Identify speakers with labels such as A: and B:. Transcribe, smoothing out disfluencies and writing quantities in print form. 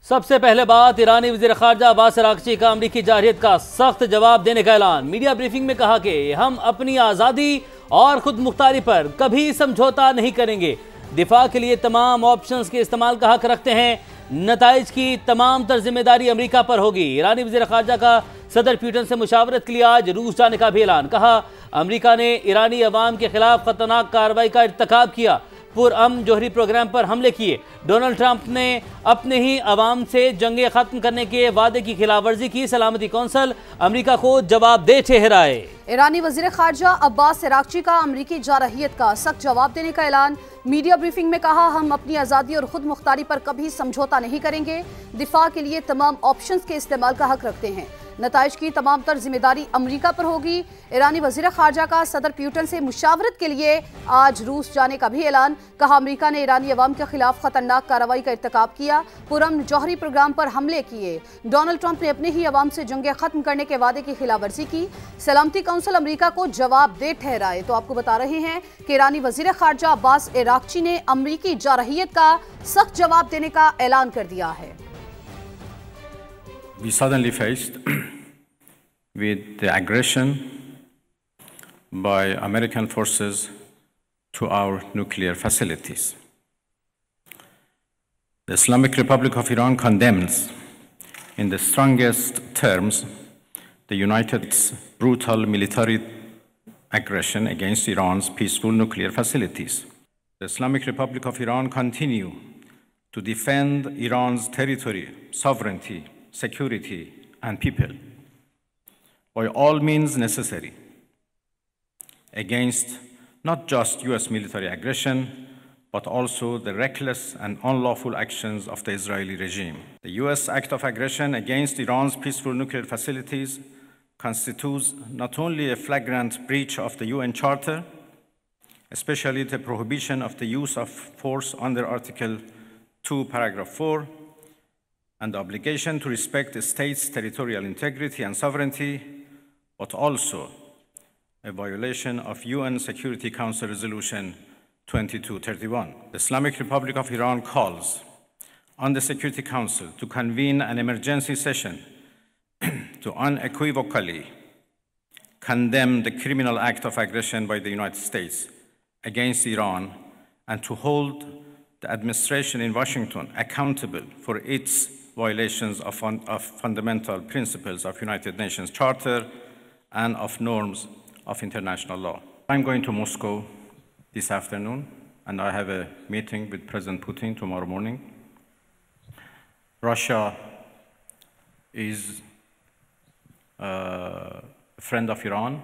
A: सबसे पहले बात ईरानी वज़ीर ख़ारजा अब्बास अराग़ची का अमरीकी जारहियत का सख्त जवाब देने का ऐलान। मीडिया ब्रीफिंग में कहा कि हम अपनी आज़ादी और खुद मुख्तारी पर कभी समझौता नहीं करेंगे। दिफा के लिए तमाम ऑप्शंस के इस्तेमाल का हक रखते हैं। नताइज की तमाम तर जिम्मेदारी अमरीका पर होगी। ईरानी वज़ीर ख़ारजा का सदर पुतिन से मुशावरत के लिए आज रूस जाने का भी ऐलान। कहा, अमरीका ने ईरानी अवाम के खिलाफ खतरनाक कार्रवाई का इर्तिकाब किया, पुरअमन जौहरी प्रोग्राम पर हमले किए। डोनाल्ड ट्रंप ने अपने ही अवाम से जंगे खत्म करने के वादे की खिलाफवर्जी की। सलामती कौंसिल अमरीका को जवाबदेह ठहराए।
B: ईरानी वज़ीर ख़ारजा अब्बास अराग़ची का अमरीकी जारहियत का सख्त जवाब देने का ऐलान। मीडिया ब्रीफिंग में कहा, हम अपनी आज़ादी और खुद मुख्तारी पर कभी समझौता नहीं करेंगे। दिफा के लिए तमाम ऑप्शंस के इस्तेमाल का हक रखते हैं। नताइज की तमाम तर जिम्मेदारी अमरीका पर होगी। ईरानी वज़ीर ख़ारजा का सदर पुतिन से मुशावरत के लिए आज रूस जाने का भी ऐलान। कहा, अमरीका ने ईरानी अवाम के खिलाफ खतरनाक कार्रवाई का इर्तिकाब किया, पुरअमन जौहरी प्रोग्राम पर हमले किए। डोनाल्ड ट्रंप ने अपने ही अवाम से जंगे खत्म करने के वादे की खिलाफवर्जी की। सलामती कौंसिल अमरीका को जवाबदेह ठहराए। तो आपको बता रहे हैं कि ईरानी वज़ीर ख़ारजा अब्बास अराग़ची ने अमरीकी जारहियत का सख्त जवाब देने का ऐलान कर दिया है।
C: We suddenly faced with the aggression by American forces to our nuclear facilities. The Islamic Republic of Iran condemns in the strongest terms the United States' brutal military aggression against Iran's peaceful nuclear facilities. The Islamic Republic of Iran continue to defend Iran's territory, sovereignty, security, and people by all means necessary against not just US military aggression, but also the reckless and unlawful actions of the Israeli regime. The US act of aggression against Iran's peaceful nuclear facilities constitutes not only a flagrant breach of the UN Charter, especially the prohibition of the use of force under Article 2, Paragraph 4, and the obligation to respect the state's territorial integrity and sovereignty, but also a violation of UN Security Council Resolution 2231. The Islamic Republic of Iran calls on the Security Council to convene an emergency session to unequivocally condemn the criminal act of aggression by the United States against Iran and to hold the administration in Washington accountable for its violations of fundamental principles of United Nations Charter and of norms of international law. I'm going to Moscow this afternoon, and I have a meeting with President Putin tomorrow morning. Russia is a friend of Iran.